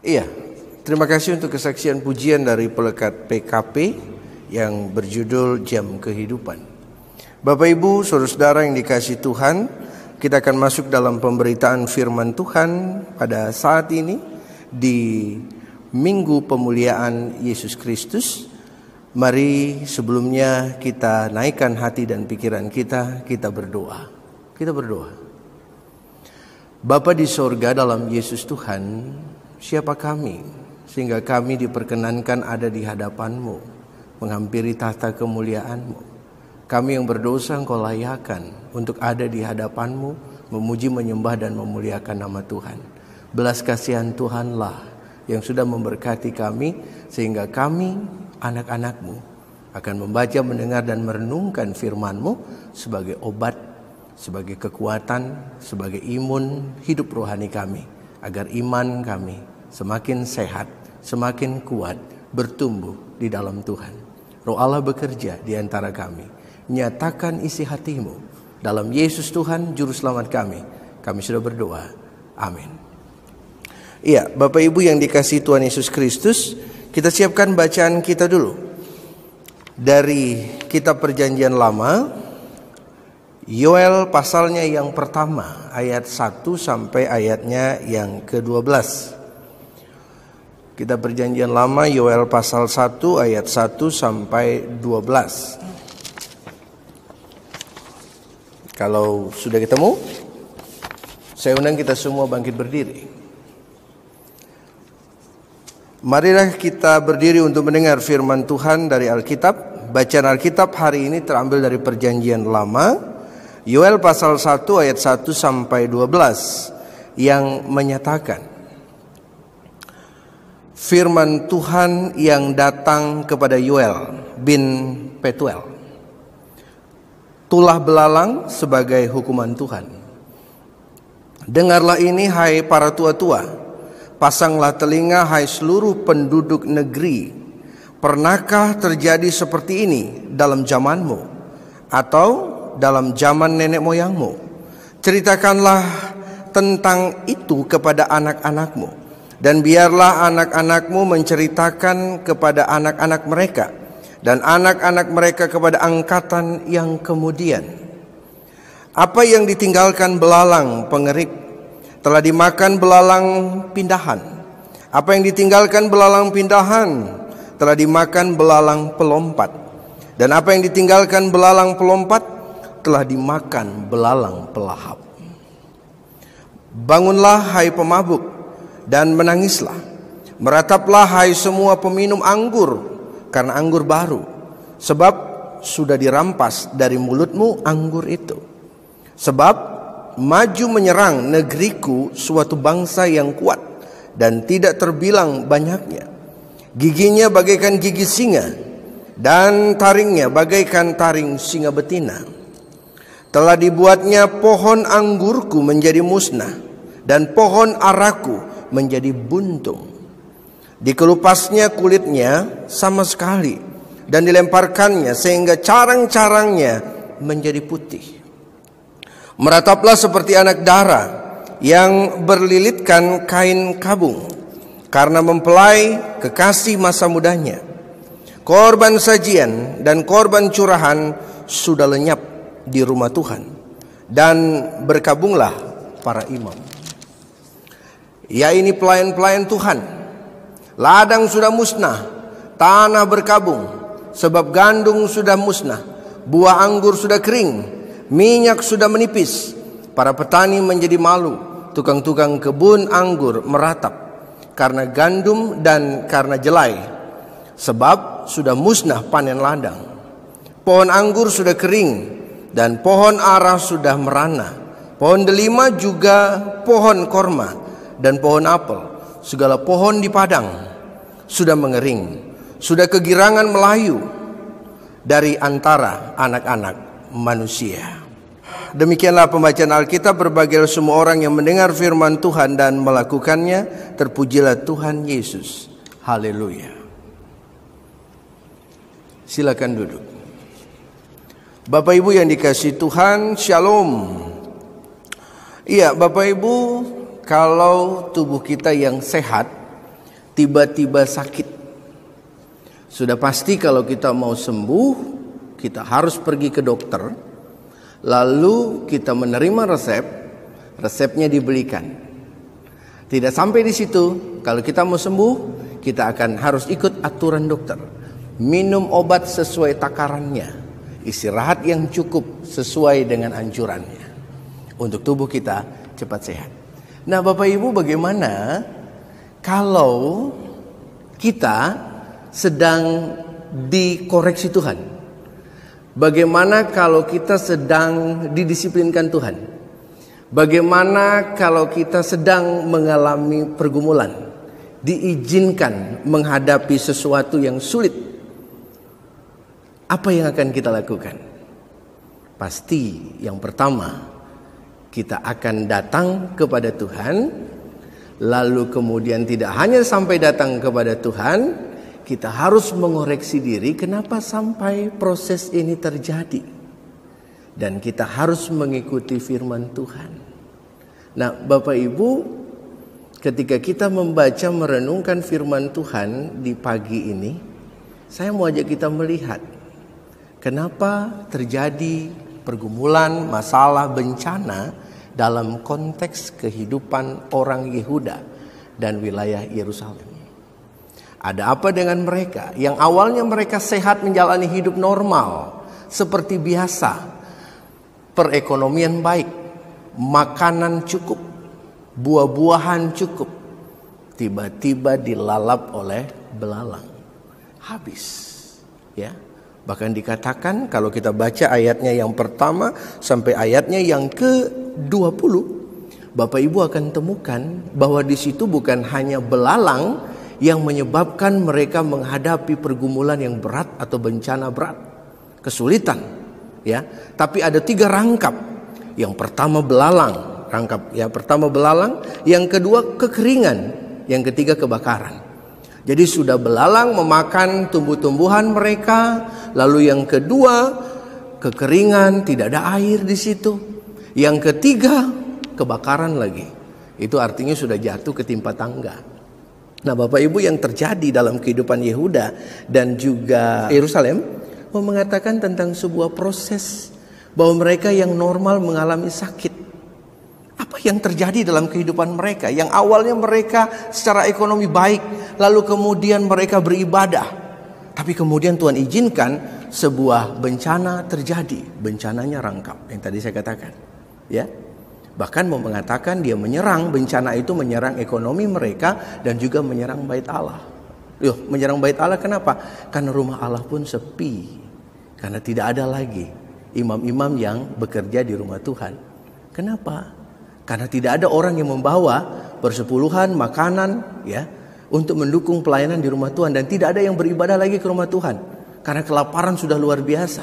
Iya, Terima kasih untuk kesaksian pujian dari pelekat PKP yang berjudul Jam Kehidupan. Bapak Ibu, saudara-saudara yang dikasihi Tuhan, kita akan masuk dalam pemberitaan firman Tuhan pada saat ini di Minggu Pemuliaan Yesus Kristus. Mari sebelumnya kita naikkan hati dan pikiran kita berdoa. Kita berdoa. Bapa di sorga, dalam Yesus Tuhan, siapa kami sehingga kami diperkenankan ada di hadapan-Mu, menghampiri tahta kemuliaan-Mu. Kami yang berdosa Engkau layakan untuk ada di hadapan-Mu, memuji, menyembah dan memuliakan nama Tuhan. Belas kasihan Tuhanlah yang sudah memberkati kami sehingga kami anak-anak-Mu akan membaca, mendengar dan merenungkan firman-Mu sebagai obat, sebagai kekuatan, sebagai imun hidup rohani kami, agar iman kami semakin sehat, semakin kuat, bertumbuh di dalam Tuhan. Roh Allah bekerja di antara kami. Nyatakan isi hati-Mu dalam Yesus Tuhan Juru Selamat kami. Kami sudah berdoa. Amin. Iya, Bapak Ibu yang dikasihi Tuhan Yesus Kristus, kita siapkan bacaan kita dulu. Dari kitab Perjanjian Lama, Yoel pasalnya yang pertama, ayat 1 sampai ayatnya yang ke-12. Kita Perjanjian Lama, Yoel pasal 1 ayat 1 sampai 12. Kalau sudah ketemu, saya undang kita semua bangkit berdiri. Marilah kita berdiri untuk mendengar firman Tuhan dari Alkitab. Bacaan Alkitab hari ini terambil dari Perjanjian Lama, Yoel pasal 1 ayat 1 sampai 12 yang menyatakan, firman Tuhan yang datang kepada Yoel bin Petuel. Tulah belalang sebagai hukuman Tuhan. Dengarlah ini hai para tua-tua, pasanglah telinga hai seluruh penduduk negeri. Pernahkah terjadi seperti ini dalam zamanmu atau dalam zaman nenek moyangmu? Ceritakanlah tentang itu kepada anak-anakmu. Dan biarlah anak-anakmu menceritakan kepada anak-anak mereka, dan anak-anak mereka kepada angkatan yang kemudian. Apa yang ditinggalkan belalang pengerik telah dimakan belalang pindahan. Apa yang ditinggalkan belalang pindahan telah dimakan belalang pelompat. Dan apa yang ditinggalkan belalang pelompat telah dimakan belalang pelahap. Bangunlah hai pemabuk, dan menangislah. Merataplah hai semua peminum anggur, karena anggur baru, sebab sudah dirampas dari mulutmu anggur itu. Sebab maju menyerang negeriku suatu bangsa yang kuat dan tidak terbilang banyaknya. Giginya bagaikan gigi singa, dan taringnya bagaikan taring singa betina. Telah dibuatnya pohon anggurku menjadi musnah, dan pohon araku menjadi buntung. Dikelupasnya kulitnya sama sekali, dan dilemparkannya sehingga carang-carangnya menjadi putih. Merataplah seperti anak dara yang berlilitkan kain kabung, karena mempelai kekasih masa mudanya. Korban sajian dan korban curahan sudah lenyap di rumah Tuhan, dan berkabunglah para imam. Ya, ini pelayan-pelayan Tuhan. Ladang sudah musnah, tanah berkabung, sebab gandum sudah musnah, buah anggur sudah kering, minyak sudah menipis. Para petani menjadi malu, tukang-tukang kebun anggur meratap karena gandum dan karena jelai, sebab sudah musnah panen ladang. Pohon anggur sudah kering dan pohon ara sudah merana. Pohon delima juga pohon korma dan pohon apel, segala pohon di padang sudah mengering, sudah kegirangan melayu dari antara anak-anak manusia. Demikianlah pembacaan Alkitab. Berbahagialah semua orang yang mendengar firman Tuhan dan melakukannya. Terpujilah Tuhan Yesus. Haleluya. Silakan duduk. Bapak Ibu yang dikasihi Tuhan, Shalom. Iya, Bapak Ibu, kalau tubuh kita yang sehat tiba-tiba sakit. Sudah pasti kalau kita mau sembuh, kita harus pergi ke dokter. Lalu kita menerima resep, resepnya dibelikan. Tidak sampai di situ, kalau kita mau sembuh, kita akan harus ikut aturan dokter. Minum obat sesuai takarannya, istirahat yang cukup sesuai dengan anjurannya, untuk tubuh kita cepat sehat. Nah Bapak Ibu, bagaimana kalau kita sedang dikoreksi Tuhan? Bagaimana kalau kita sedang didisiplinkan Tuhan? Bagaimana kalau kita sedang mengalami pergumulan, diizinkan menghadapi sesuatu yang sulit? Apa yang akan kita lakukan? Pasti yang pertama, kita akan datang kepada Tuhan. Lalu kemudian tidak hanya sampai datang kepada Tuhan, kita harus mengoreksi diri kenapa sampai proses ini terjadi. Dan kita harus mengikuti firman Tuhan. Nah Bapak Ibu, ketika kita membaca merenungkan firman Tuhan di pagi ini, saya mau ajak kita melihat kenapa terjadi pergumulan, masalah, bencana dalam konteks kehidupan orang Yehuda dan wilayah Yerusalem. Ada apa dengan mereka yang awalnya mereka sehat menjalani hidup normal seperti biasa, perekonomian baik, makanan cukup, buah-buahan cukup, tiba-tiba dilalap oleh belalang, habis. Ya, bahkan dikatakan kalau kita baca ayatnya yang pertama sampai ayatnya yang ke-20, Bapak Ibu akan temukan bahwa di situ bukan hanya belalang yang menyebabkan mereka menghadapi pergumulan yang berat atau bencana berat, kesulitan, ya. Tapi ada 3 rangkap. Yang pertama belalang, yang kedua kekeringan, yang ketiga kebakaran. Jadi sudah belalang memakan tumbuh-tumbuhan mereka, lalu yang kedua kekeringan, tidak ada air di situ. Yang ketiga kebakaran lagi. Itu artinya sudah jatuh ketimpa tangga. Nah Bapak Ibu, yang terjadi dalam kehidupan Yehuda dan juga Yerusalem mau mengatakan tentang sebuah proses bahwa mereka yang normal mengalami sakit. Apa yang terjadi dalam kehidupan mereka? Yang awalnya mereka secara ekonomi baik, lalu kemudian mereka beribadah. Tapi kemudian Tuhan izinkan sebuah bencana terjadi. Bencananya rangkap yang tadi saya katakan. Ya. Bahkan mau mengatakan dia menyerang, bencana itu menyerang ekonomi mereka dan juga menyerang bait Allah. Menyerang bait Allah kenapa? Karena rumah Allah pun sepi. Karena tidak ada lagi imam-imam yang bekerja di rumah Tuhan. Kenapa? Karena tidak ada orang yang membawa persepuluhan, makanan, ya, untuk mendukung pelayanan di rumah Tuhan. Dan tidak ada yang beribadah lagi ke rumah Tuhan. Karena kelaparan sudah luar biasa.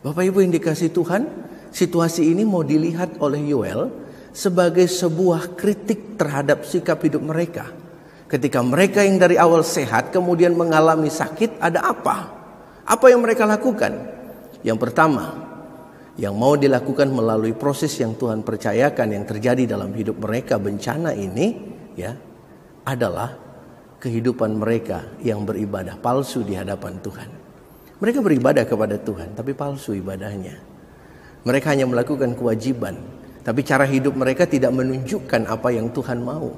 Bapak Ibu yang dikasihi Tuhan, situasi ini mau dilihat oleh Yoel sebagai sebuah kritik terhadap sikap hidup mereka. Ketika mereka yang dari awal sehat kemudian mengalami sakit, ada apa? Apa yang mereka lakukan? Yang pertama, yang mau dilakukan melalui proses yang Tuhan percayakan yang terjadi dalam hidup mereka, bencana ini, ya, adalah kehidupan mereka yang beribadah palsu di hadapan Tuhan. Mereka beribadah kepada Tuhan, tapi palsu ibadahnya. Mereka hanya melakukan kewajiban, tapi cara hidup mereka tidak menunjukkan apa yang Tuhan mau.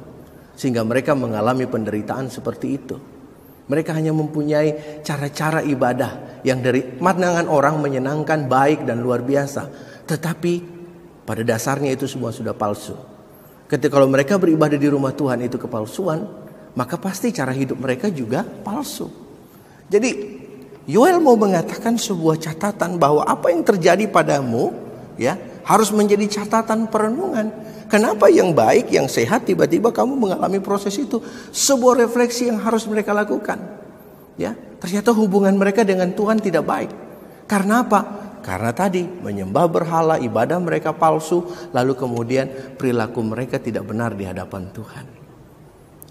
Sehingga mereka mengalami penderitaan seperti itu. Mereka hanya mempunyai cara-cara ibadah yang dari pandangan orang menyenangkan, baik dan luar biasa. Tetapi pada dasarnya itu semua sudah palsu. Ketika kalau mereka beribadah di rumah Tuhan itu kepalsuan, maka pasti cara hidup mereka juga palsu. Jadi Yoel mau mengatakan sebuah catatan bahwa apa yang terjadi padamu, ya, harus menjadi catatan perenungan. Kenapa yang baik, yang sehat tiba-tiba kamu mengalami proses itu? Sebuah refleksi yang harus mereka lakukan. Ya, ternyata hubungan mereka dengan Tuhan tidak baik. Karena apa? Karena tadi menyembah berhala, ibadah mereka palsu, lalu kemudian perilaku mereka tidak benar di hadapan Tuhan.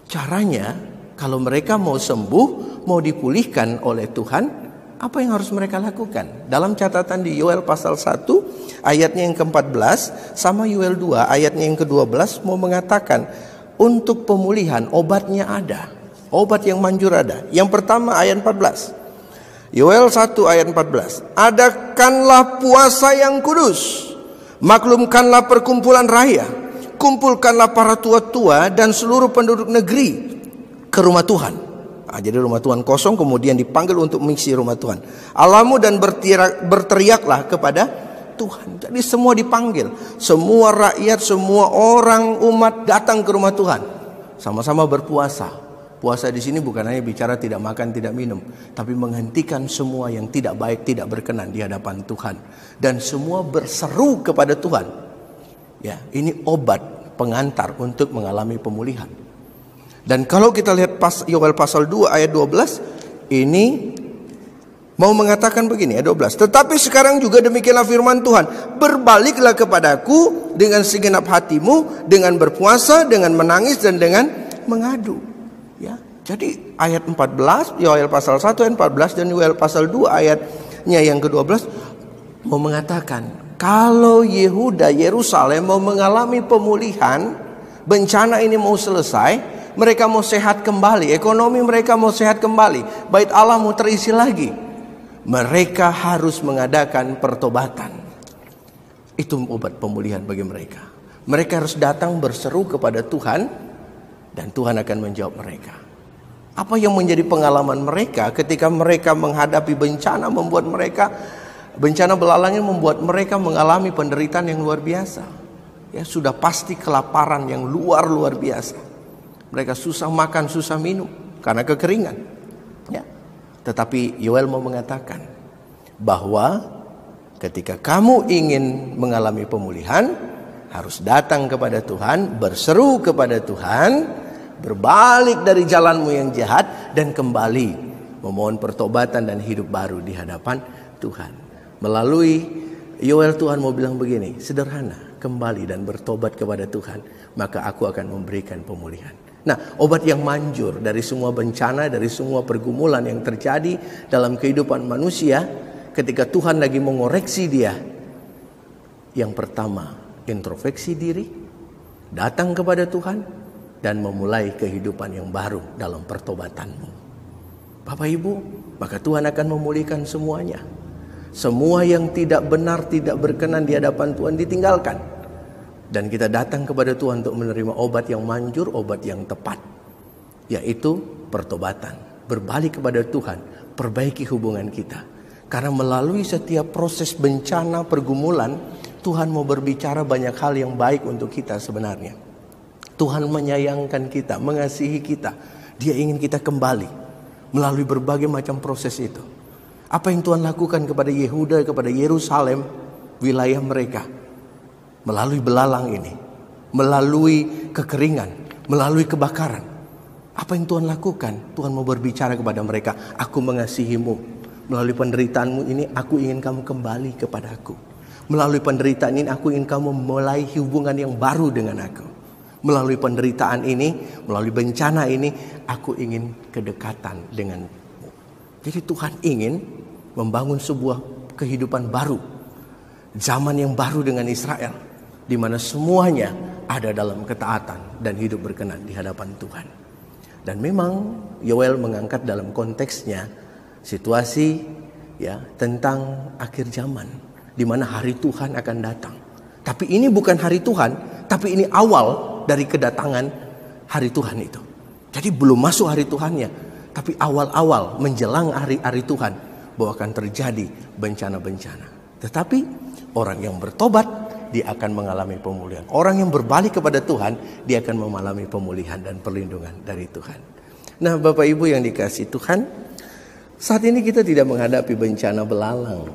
Caranya, kalau mereka mau sembuh, mau dipulihkan oleh Tuhan, apa yang harus mereka lakukan? Dalam catatan di Yoel pasal 1 ayatnya yang ke-14 sama Yoel 2 ayatnya yang ke-12 mau mengatakan untuk pemulihan obatnya ada. Obat yang manjur ada. Yang pertama ayat 14. Yoel 1 ayat 14. Adakanlah puasa yang kudus, maklumkanlah perkumpulan raya, kumpulkanlah para tua-tua dan seluruh penduduk negeri ke rumah Tuhan. Jadi rumah Tuhan kosong, kemudian dipanggil untuk mengisi rumah Tuhan Allahmu, dan berteriaklah kepada Tuhan. Jadi semua dipanggil, semua rakyat, semua orang umat datang ke rumah Tuhan, sama-sama berpuasa. Puasa di sini bukan hanya bicara tidak makan, tidak minum, tapi menghentikan semua yang tidak baik, tidak berkenan di hadapan Tuhan, dan semua berseru kepada Tuhan. Ya, ini obat pengantar untuk mengalami pemulihan. Dan kalau kita lihat Yoel pasal 2 ayat 12, ini mau mengatakan begini, ayat 12. Tetapi sekarang juga demikianlah firman Tuhan, berbaliklah kepadaku dengan segenap hatimu, dengan berpuasa, dengan menangis, dan dengan mengadu. Ya, jadi ayat 14, Yoel pasal 1 ayat 14 dan Yoel pasal 2 ayatnya yang ke-12 mau mengatakan, kalau Yehuda, Yerusalem mau mengalami pemulihan, bencana ini mau selesai, mereka mau sehat kembali, ekonomi mereka mau sehat kembali, bait Allah mau terisi lagi, mereka harus mengadakan pertobatan. Itu obat pemulihan bagi mereka. Mereka harus datang berseru kepada Tuhan, dan Tuhan akan menjawab mereka. Apa yang menjadi pengalaman mereka ketika mereka menghadapi bencana, membuat mereka, bencana belalangnya membuat mereka mengalami penderitaan yang luar biasa. Ya, sudah pasti kelaparan yang luar biasa. Mereka susah makan, susah minum karena kekeringan. Ya. Tetapi Yoel mau mengatakan bahwa ketika kamu ingin mengalami pemulihan, harus datang kepada Tuhan, berseru kepada Tuhan, berbalik dari jalanmu yang jahat, dan kembali memohon pertobatan dan hidup baru di hadapan Tuhan. Melalui Yoel, Tuhan mau bilang begini, sederhana, kembali dan bertobat kepada Tuhan, maka aku akan memberikan pemulihan. Nah, obat yang manjur dari semua bencana, dari semua pergumulan yang terjadi dalam kehidupan manusia, ketika Tuhan lagi mengoreksi dia, yang pertama, introspeksi diri, datang kepada Tuhan, dan memulai kehidupan yang baru dalam pertobatanmu. Bapak Ibu, maka Tuhan akan memulihkan semuanya. Semua yang tidak benar, tidak berkenan di hadapan Tuhan ditinggalkan. Dan kita datang kepada Tuhan untuk menerima obat yang manjur, obat yang tepat, yaitu pertobatan. Berbalik kepada Tuhan, perbaiki hubungan kita. Karena melalui setiap proses bencana, pergumulan, Tuhan mau berbicara banyak hal yang baik untuk kita sebenarnya. Tuhan menyayangkan kita, mengasihi kita. Dia ingin kita kembali melalui berbagai macam proses itu. Apa yang Tuhan lakukan kepada Yehuda, kepada Yerusalem, wilayah mereka, melalui belalang ini, melalui kekeringan, melalui kebakaran. Apa yang Tuhan lakukan? Tuhan mau berbicara kepada mereka, aku mengasihimu. Melalui penderitaanmu ini, aku ingin kamu kembali kepada aku. Melalui penderitaan ini, aku ingin kamu memulai hubungan yang baru dengan aku. Melalui penderitaan ini, melalui bencana ini, aku ingin kedekatan denganmu. Jadi Tuhan ingin membangun sebuah kehidupan baru, zaman yang baru dengan Israel, di mana semuanya ada dalam ketaatan dan hidup berkenan di hadapan Tuhan. Dan memang Yoel mengangkat dalam konteksnya situasi ya tentang akhir zaman, di mana hari Tuhan akan datang. Tapi ini bukan hari Tuhan, tapi ini awal dari kedatangan hari Tuhan itu. Jadi belum masuk hari Tuhannya, tapi awal-awal menjelang hari Tuhan bahwa akan terjadi bencana-bencana. Tetapi orang yang bertobat, dia akan mengalami pemulihan. Orang yang berbalik kepada Tuhan, dia akan mengalami pemulihan dan perlindungan dari Tuhan. Nah, Bapak Ibu yang dikasihi Tuhan, saat ini kita tidak menghadapi bencana belalang.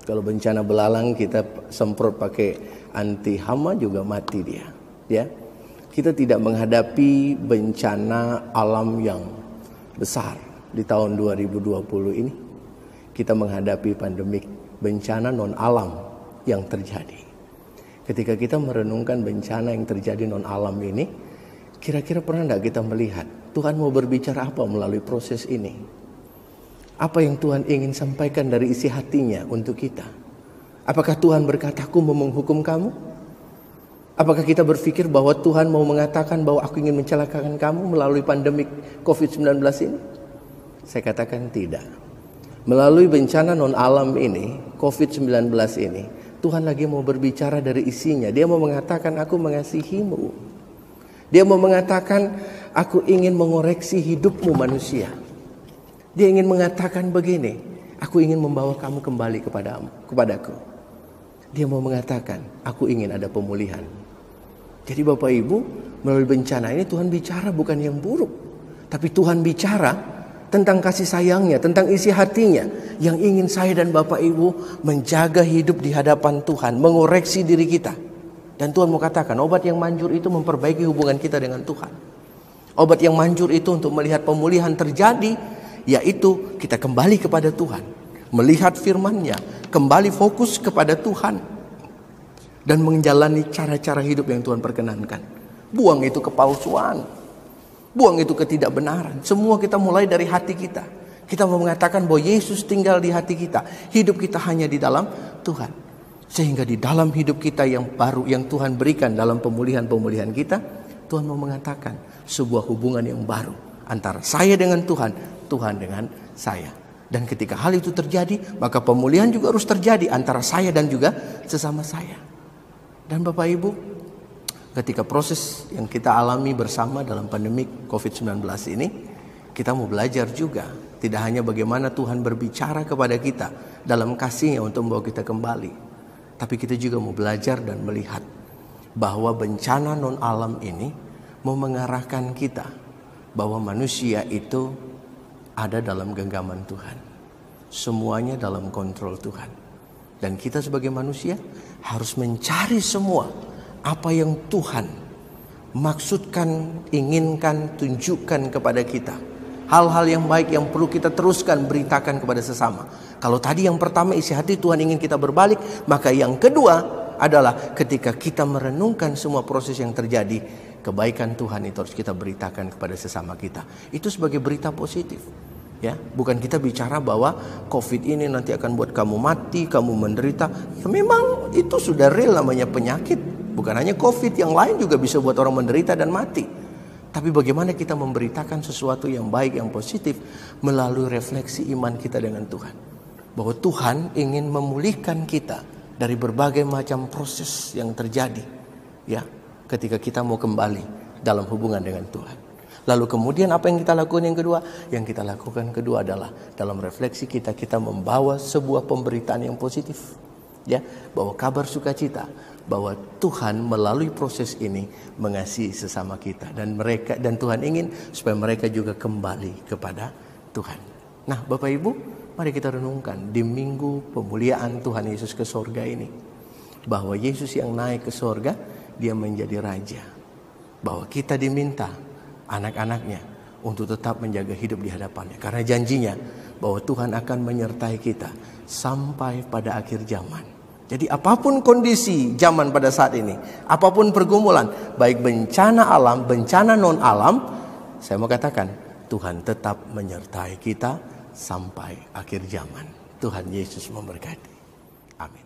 Kalau bencana belalang kita semprot pakai anti hama juga mati dia. Ya, kita tidak menghadapi bencana alam yang besar di tahun 2020 ini. Kita menghadapi pandemik, bencana non alam yang terjadi. Ketika kita merenungkan bencana yang terjadi non alam ini, kira-kira pernah tidak kita melihat Tuhan mau berbicara apa melalui proses ini? Apa yang Tuhan ingin sampaikan dari isi hatinya untuk kita? Apakah Tuhan berkata, aku mau menghukum kamu? Apakah kita berpikir bahwa Tuhan mau mengatakan bahwa aku ingin mencelakakan kamu melalui pandemik COVID-19 ini? Saya katakan tidak. Melalui bencana non-alam ini, COVID-19 ini, Tuhan lagi mau berbicara dari isinya. Dia mau mengatakan, aku mengasihimu. Dia mau mengatakan, aku ingin mengoreksi hidupmu manusia. Dia ingin mengatakan begini, aku ingin membawa kamu kembali kepadaku. Dia mau mengatakan, aku ingin ada pemulihan. Jadi Bapak Ibu, melalui bencana ini Tuhan bicara bukan yang buruk. Tapi Tuhan bicara tentang kasih sayangnya, tentang isi hatinya. Yang ingin saya dan Bapak Ibu menjaga hidup di hadapan Tuhan, mengoreksi diri kita. Dan Tuhan mau katakan, obat yang manjur itu memperbaiki hubungan kita dengan Tuhan. Obat yang manjur itu untuk melihat pemulihan terjadi, yaitu kita kembali kepada Tuhan. Melihat firman-Nya, kembali fokus kepada Tuhan. Dan menjalani cara-cara hidup yang Tuhan perkenankan. Buang itu kepalsuan. Buang itu ketidakbenaran. Semua kita mulai dari hati kita. Kita mau mengatakan bahwa Yesus tinggal di hati kita. Hidup kita hanya di dalam Tuhan. Sehingga di dalam hidup kita yang baru, yang Tuhan berikan dalam pemulihan-pemulihan kita, Tuhan mau mengatakan sebuah hubungan yang baru antara saya dengan Tuhan, Tuhan dengan saya. Dan ketika hal itu terjadi, maka pemulihan juga harus terjadi antara saya dan juga sesama saya. Dan Bapak Ibu, ketika proses yang kita alami bersama dalam pandemik COVID-19 ini, kita mau belajar juga. Tidak hanya bagaimana Tuhan berbicara kepada kita dalam kasih-Nya untuk membawa kita kembali. Tapi kita juga mau belajar dan melihat bahwa bencana non-alam ini mau mengarahkan kita bahwa manusia itu ada dalam genggaman Tuhan. Semuanya dalam kontrol Tuhan. Dan kita sebagai manusia harus mencari semua apa yang Tuhan maksudkan, inginkan, tunjukkan kepada kita. Hal-hal yang baik yang perlu kita teruskan beritakan kepada sesama. Kalau tadi yang pertama isi hati Tuhan ingin kita berbalik, maka yang kedua adalah ketika kita merenungkan semua proses yang terjadi, kebaikan Tuhan itu harus kita beritakan kepada sesama kita. Itu sebagai berita positif. Ya, bukan kita bicara bahwa COVID ini nanti akan buat kamu mati, kamu menderita. Ya, memang itu sudah real namanya penyakit. Bukan hanya COVID, yang lain juga bisa buat orang menderita dan mati. Tapi bagaimana kita memberitakan sesuatu yang baik, yang positif melalui refleksi iman kita dengan Tuhan. Bahwa Tuhan ingin memulihkan kita dari berbagai macam proses yang terjadi. Ya, ketika kita mau kembali dalam hubungan dengan Tuhan. Lalu kemudian apa yang kita lakukan yang kedua? Yang kita lakukan kedua adalah dalam refleksi kita membawa sebuah pemberitaan yang positif. Ya, bahwa kabar sukacita bahwa Tuhan melalui proses ini mengasihi sesama kita dan Tuhan ingin supaya mereka juga kembali kepada Tuhan. Nah, Bapak Ibu, mari kita renungkan di minggu pemuliaan Tuhan Yesus ke sorga ini, bahwa Yesus yang naik ke sorga, dia menjadi raja. Bahwa kita diminta anak-anaknya untuk tetap menjaga hidup di hadapannya, karena janjinya bahwa Tuhan akan menyertai kita sampai pada akhir zaman. Jadi apapun kondisi zaman pada saat ini, apapun pergumulan, baik bencana alam, bencana non-alam, saya mau katakan, Tuhan tetap menyertai kita sampai akhir zaman. Tuhan Yesus memberkati. Amin.